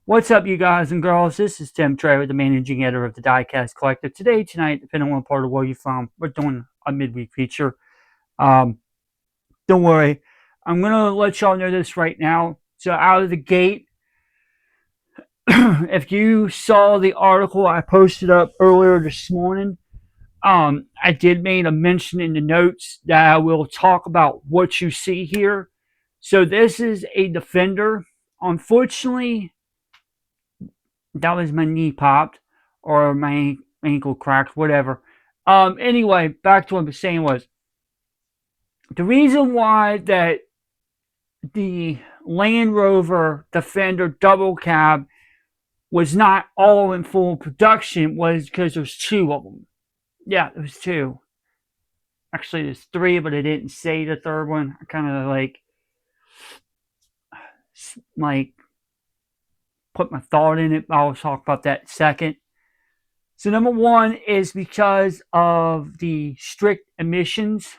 What's up, you guys and girls? This is Tim Trey, the managing editor of the Diecast Collective. Tonight, depending on what part of the world you're from, we're doing a midweek feature. Um, don't worry, I'm gonna let y'all know this right now. So out of the gate, if you saw the article I posted up earlier this morning, I did make a mention in the notes that I will talk about what you see here. So this is a Defender. Unfortunately, that was my knee popped or my ankle cracked, whatever. Anyway, back to what I was saying was the reason why that the Land Rover Defender double cab was not all in full production was because there's two of them. Yeah, there's two. Actually, there's three, but I didn't say the third one. I kind of like put my thought in it. I'll talk about that in a second. So number one is because of the strict emissions,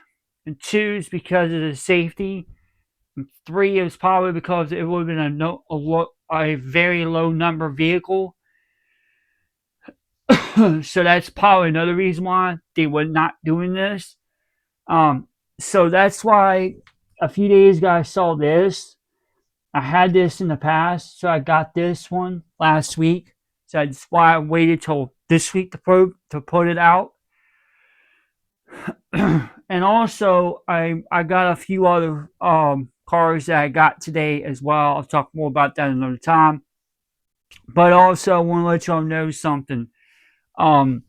and two is because of the safety, and three is probably because it would have been a very low number vehicle. So that's probably another reason why they were not doing this. So that's why a few days ago I saw this. I had this in the past, so I got this one last week. So that's why I waited till this week to put it out. And also, I got a few other cars that I got today as well. I'll talk more about that another time. But also, I want to let y'all know something. Um,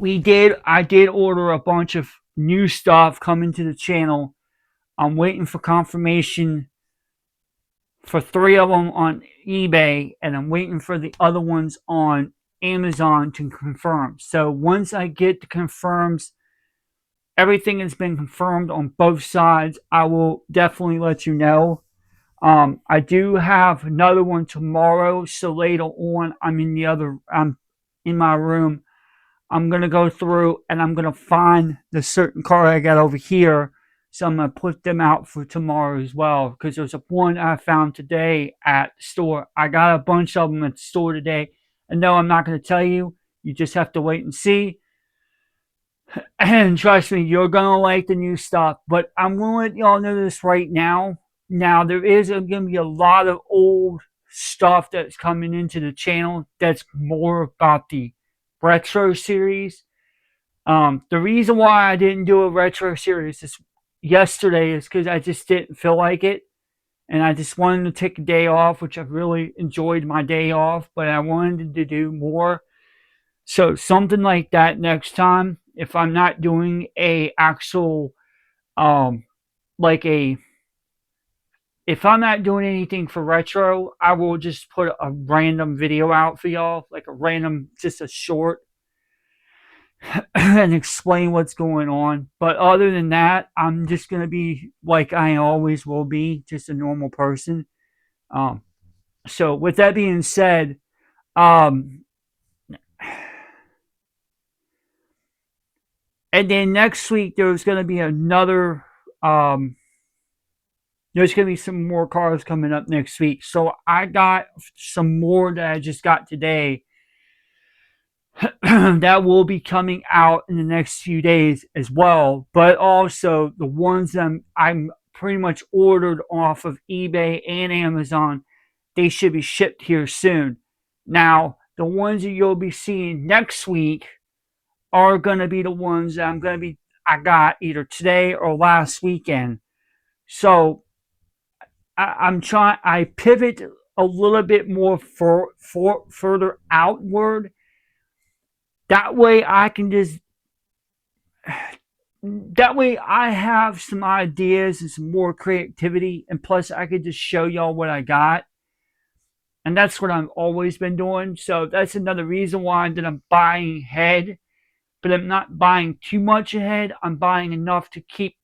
I did order a bunch of new stuff coming to the channel. I'm waiting for confirmation for three of them on eBay, and I'm waiting for the other ones on Amazon to confirm. So once I get the confirms, everything has been confirmed on both sides, I will definitely let you know. I do have another one tomorrow, so later on, I'm in my room. I'm gonna go through and I'm gonna find the certain car I got over here. So I'm gonna put them out for tomorrow as well, because there's a one I found today at the store. I got a bunch of them at the store today, and no, I'm not gonna tell you. You just have to wait and see. And trust me, you're gonna like the new stuff. But I'm gonna let y'all know this right now. Now there is gonna be a lot of old stuff that's coming into the channel that's more about the retro series. The reason why I didn't do a retro series yesterday is because I just didn't feel like it. And I just wanted to take a day off, which I really enjoyed my day off, but I wanted to do more. So something like that next time, if I'm not doing a actual like a if I'm not doing anything for retro, I will just put a random video out for y'all, like a random, just a short, and explain what's going on. But other than that, I'm just gonna be like I always will be, just a normal person. Um, so with that being said, um, and then next week there's gonna be another. There's going to be some more cars coming up next week. So I got some more that I just got today that will be coming out in the next few days as well. But also the ones that I'm pretty much ordered off of eBay and Amazon, they should be shipped here soon. Now, the ones that you'll be seeing next week are going to be the ones that I got either today or last weekend. So I pivot a little bit more further outward. That way I have some ideas and some more creativity, and plus I could just show y'all what I got. And that's what I've always been doing. So that's another reason why that I'm buying ahead, but I'm not buying too much ahead. I'm buying enough to keep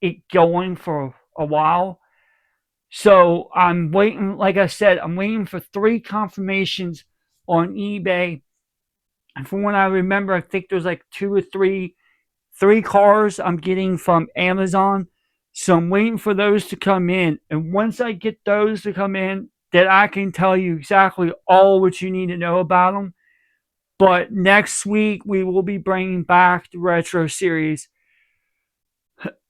it going for a while. So I'm waiting, like I said, I'm waiting for three confirmations on eBay. And from what I remember, I think there's like three cars I'm getting from Amazon. So I'm waiting for those to come in. And once I get those to come in, that I can tell you exactly all what you need to know about them. But next week we will be bringing back the retro series,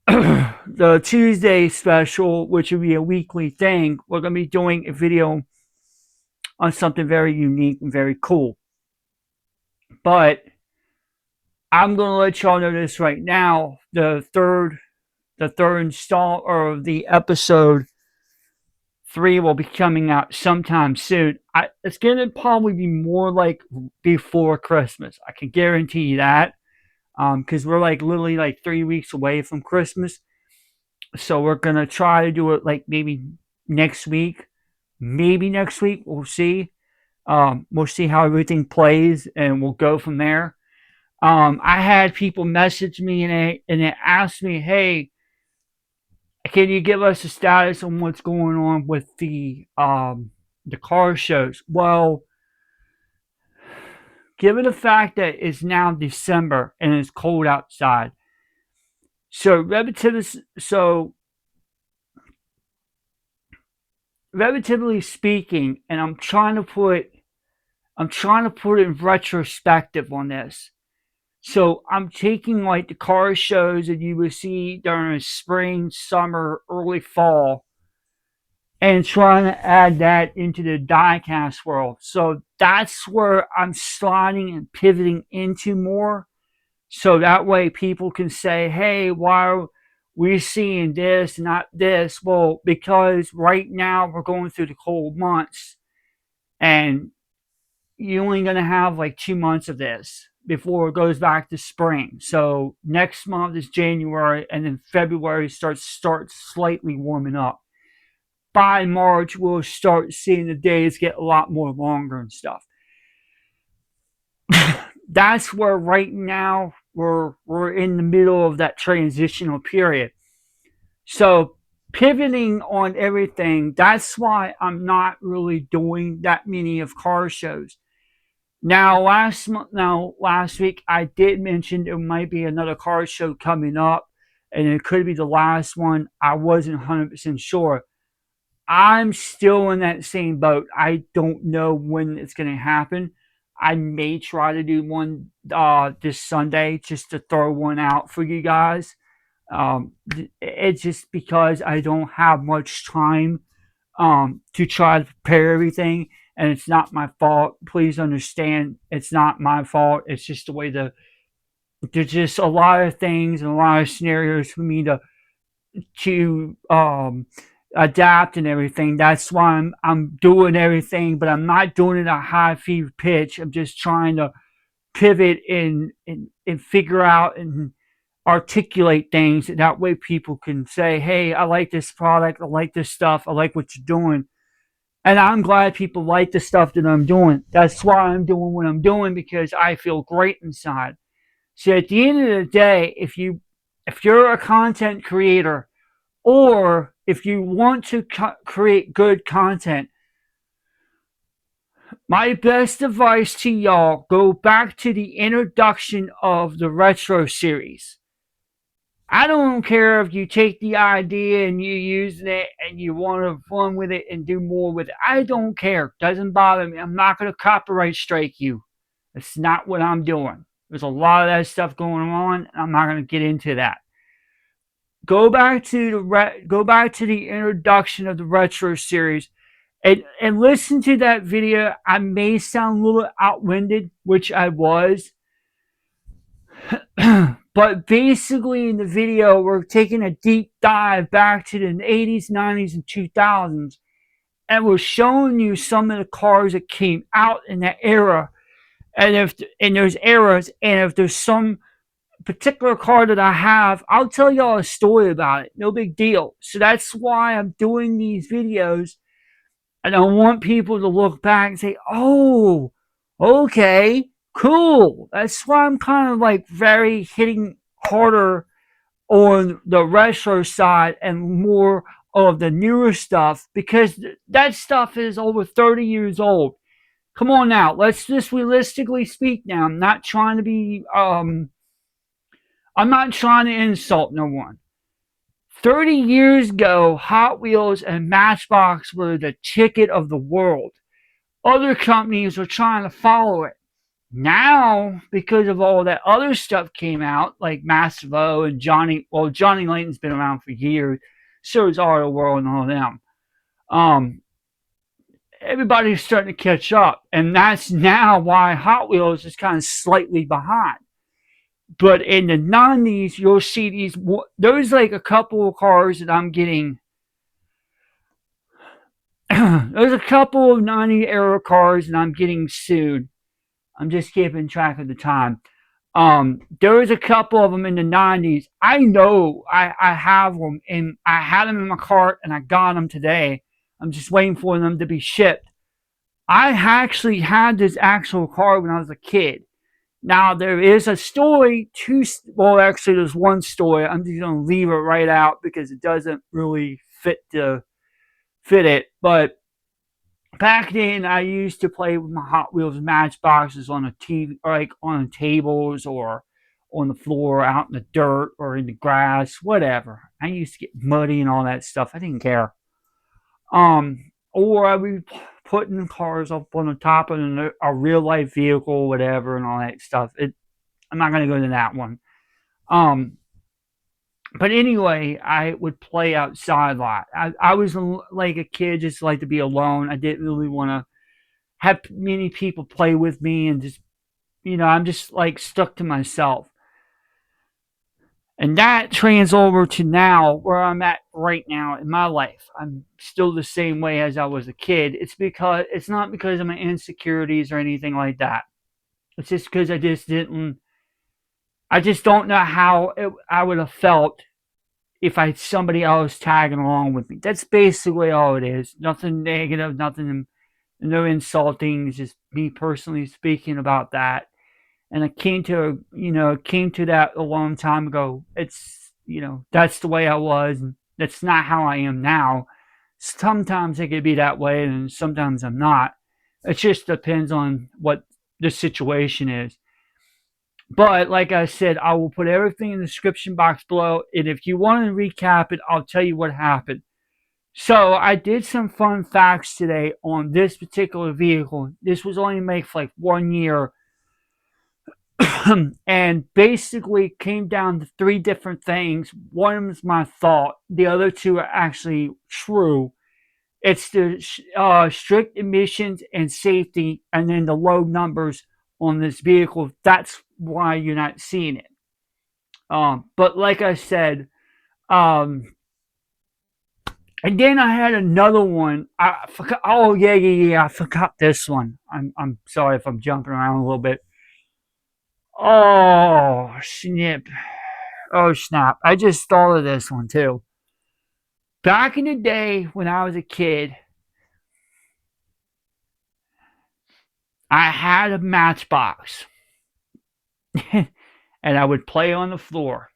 the Tuesday special, which will be a weekly thing. We're going to be doing a video on something very unique and very cool. But I'm going to let y'all know this right now. The third install or the episode 3 will be coming out sometime soon. It's going to probably be more like before Christmas. I can guarantee you that. Because we're like literally like 3 weeks away from Christmas. So we're going to try to do it like maybe next week. Maybe next week. We'll see. We'll see how everything plays and we'll go from there. I had people message me and they asked me, hey, can you give us a status on what's going on with the car shows? Well, given the fact that it's now December and it's cold outside, so relatively speaking, and I'm trying to put in retrospective on this. So I'm taking like the car shows that you would see during spring, summer, early fall, and trying to add that into the diecast world. So that's where I'm sliding and pivoting into more. So that way people can say, hey, why are we seeing this, not this? Well, because right now we're going through the cold months and you're only going to have like 2 months of this before it goes back to spring. So next month is January, and then February starts slightly warming up. By March, we'll start seeing the days get a lot more longer and stuff. That's where right now we're in the middle of that transitional period. So pivoting on everything, that's why I'm not really doing that many of car shows. Now last week I did mention there might be another car show coming up, and it could be the last one. I wasn't 100% sure. I'm still in that same boat. I don't know when it's going to happen. I may try to do one this Sunday just to throw one out for you guys. It's just because I don't have much time to try to prepare everything, and it's not my fault. Please understand, it's not my fault. It's just the way there's just a lot of things and a lot of scenarios for me to adapt and everything. That's why I'm doing everything, but I'm not doing it at a high fever pitch. I'm just trying to pivot and figure out and articulate things. And that way people can say, hey, I like this product. I like this stuff. I like what you're doing. And I'm glad people like the stuff that I'm doing. That's why I'm doing what I'm doing, because I feel great inside. So at the end of the day, if you're a content creator, or if you want to create good content, my best advice to y'all, go back to the introduction of the retro series. I don't care if you take the idea and you're using it and you want to run with it and do more with it. I don't care. Doesn't bother me. I'm not going to copyright strike you. It's not what I'm doing. There's a lot of that stuff going on, and I'm not going to get into that. Go back to the introduction of the retro series and listen to that video. I may sound a little outwinded, which I was. But basically in the video, we're taking a deep dive back to the 80s, 90s, and 2000s. And we're showing you some of the cars that came out in that era. And if in those eras, and if there's some particular car that I have, I'll tell y'all a story about it. No big deal. So that's why I'm doing these videos. And I want people to look back and say, oh, okay, cool. That's why I'm kind of like very hitting harder on the retro side and more of the newer stuff, because that stuff is over 30 years old. Come on now, let's just realistically speak now. I'm not trying to insult no one. 30 years ago, Hot Wheels and Matchbox were the ticket of the world. Other companies were trying to follow it. Now, because of all that other stuff came out, like Massive O and Johnny Layton's been around for years, so is Auto World and all of them. Um, Everybody's starting to catch up, and that's now why Hot Wheels is kind of slightly behind. But in the 90s, you'll see these. There's like a couple of cars that I'm getting. There's a couple of 90 era cars that I'm getting soon. I'm just keeping track of the time. There was a couple of them in the 90s. I know I have them, and I had them in my cart, and I got them today. I'm just waiting for them to be shipped. I actually had this actual car when I was a kid. Now there is a story. Well, actually, there's one story. I'm just gonna leave it right out because it doesn't really fit it. But back then, I used to play with my Hot Wheels Matchboxes on a TV, or like on tables, or on the floor, out in the dirt, or in the grass, whatever. I used to get muddy and all that stuff. I didn't care. Or I would be putting cars up on the top of a real life vehicle, whatever, and all that stuff. I'm not going to go into that one. Um, but anyway, I would play outside a lot. I was like a kid, just like to be alone. I didn't really want to have many people play with me, and just, I'm just like stuck to myself. And that trans over to now where I'm at right now in my life. I'm still the same way as I was a kid. It's not because of my insecurities or anything like that. It's just because I just don't know how I would have felt if I had somebody else tagging along with me. That's basically all it is. Nothing negative, nothing, no insulting. It's just me personally speaking about that. And I came to that a long time ago. That's the way I was, and that's not how I am now. Sometimes I could be that way, and sometimes I'm not. It just depends on what the situation is. But like I said, I will put everything in the description box below, and if you want to recap it, I'll tell you what happened. So I did some fun facts today on this particular vehicle. This was only made for like 1 year, and basically came down to three different things. One was my thought. The other two are actually true. It's the strict emissions and safety, and then the low numbers on this vehicle. That's why you're not seeing it. But like I said, and then I had another one. I forgot. Oh yeah. I forgot this one. I'm sorry if I'm jumping around a little bit. Oh snap! Oh snap! I just thought of this one too. Back in the day when I was a kid, I had a matchbox, and I would play on the floor.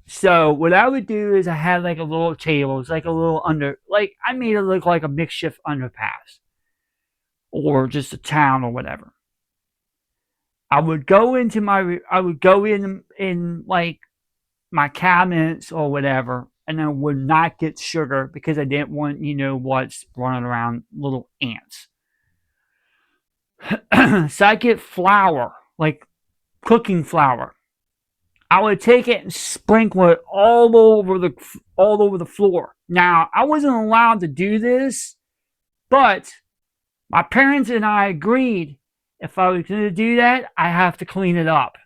So what I would do is I had like a little table. It's like a little like I made it look like a makeshift underpass or just a town or whatever. I would go in like my cabinets or whatever, and I would not get sugar because I didn't want what's running around little ants. So I get flour, like cooking flour. I would take it and sprinkle it all over the floor. Now I wasn't allowed to do this, but my parents and I agreed if I was going to do that, I have to clean it up.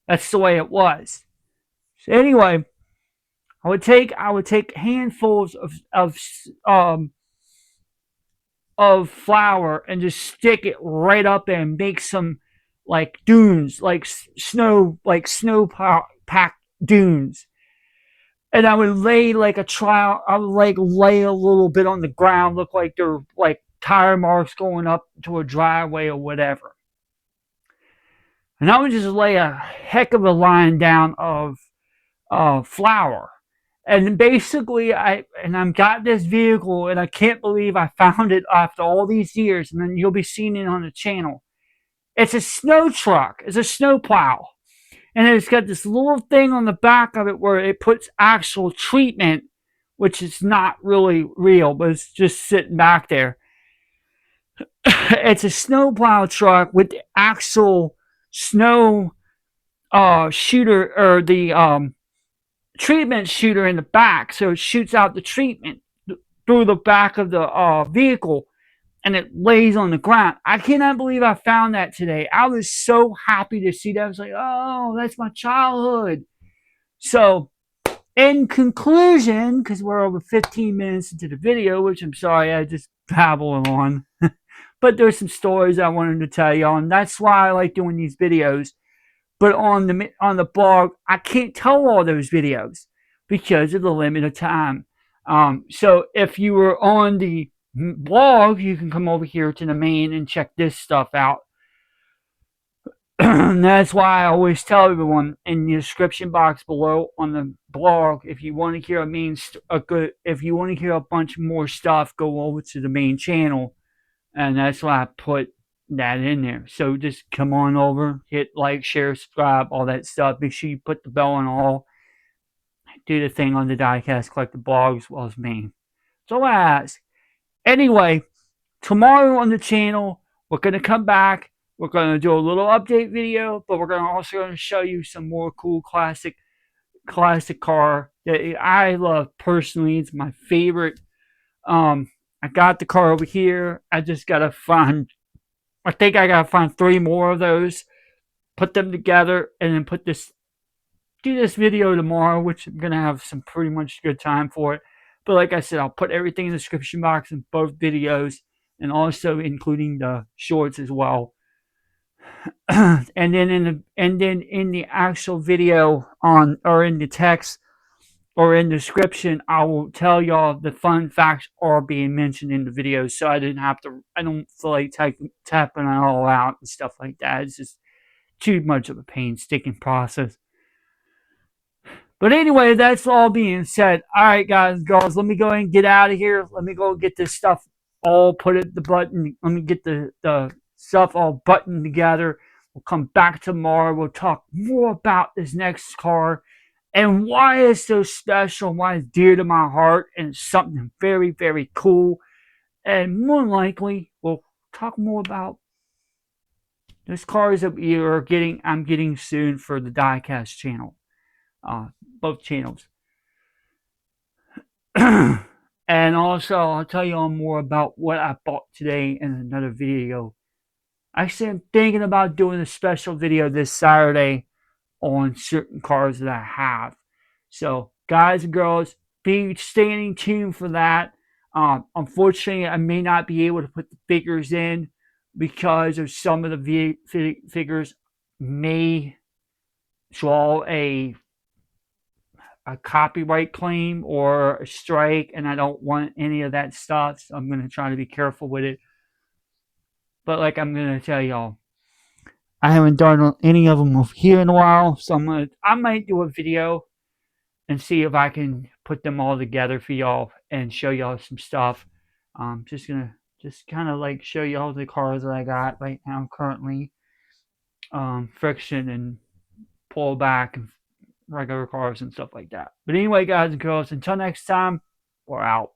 That's the way it was. So anyway, I would take handfuls of flour and just stick it right up there and make some like dunes, like snow packed dunes. And I would lay like a trial. I would like lay a little bit on the ground, look like they're like tire marks going up to a driveway or whatever. And I would just lay a heck of a line down of flour. And basically, I've got this vehicle, and I can't believe I found it after all these years. And then you'll be seeing it on the channel. It's a snow truck. It's a snow plow, and it's got this little thing on the back of it where it puts actual treatment which is not really real, but it's just sitting back there. It's a snowplow truck with the actual snow shooter, or the treatment shooter in the back, so it shoots out the treatment through the back of the vehicle, and it lays on the ground. I cannot believe I found that today. I was so happy to see that. I was like, oh, that's my childhood. So, in conclusion, because we're over 15 minutes into the video, which I'm sorry, I just babble on. But there's some stories I wanted to tell y'all, and that's why I like doing these videos. But on the blog, I can't tell all those videos because of the limit of time. So if you were on the blog, you can come over here to the main and check this stuff out. And that's why I always tell everyone in the description box below on the blog, if you want to hear if you want to hear a bunch more stuff, go over to the main channel, and that's why I put that in there. So just come on over, hit like, share, subscribe, all that stuff. Make sure you put the bell on all. Do the thing on the diecast, collect the blog as well as me. That's all I ask. Anyway, tomorrow on the channel, we're going to come back. We're going to do a little update video, but we're going to also show you some more cool classic car that I love personally. It's my favorite. I got the car over here. I just got to find, I think I got to find 3 more of those, put them together, and then do this video tomorrow, which I'm going to have some pretty much good time for it. But like I said, I'll put everything in the description box in both videos, and also including the shorts as well. And then in the actual video or in the text or in the description, I will tell y'all the fun facts are being mentioned in the video, so I don't feel like tapping it all out and stuff like that. It's just too much of a painstaking process. But anyway, that's all being said. All right, guys and girls, let me go and get out of here. Let me go get this stuff all put at the button. Let me get the stuff all buttoned together. We'll come back tomorrow. We'll talk more about this next car and why it's so special, why it's dear to my heart, and it's something very, very cool. And more than likely, we'll talk more about those cars that I'm getting soon for the diecast channel. Both channels. And also, I'll tell you all more about what I bought today in another video. Actually, I'm thinking about doing a special video this Saturday on certain cars that I have. So, guys and girls, be staying tuned for that. Unfortunately, I may not be able to put the figures in because of some of the figures may draw a copyright claim or a strike, and I don't want any of that stuff, so I'm going to try to be careful with it. But like I'm going to tell y'all, I haven't done any of them here in a while, so I might do a video and see if I can put them all together for y'all and show y'all some stuff. Just gonna kind of like show y'all the cars that I got right now currently, friction and pull back and regular cars and stuff like that. But anyway, guys and girls, until next time, we're out.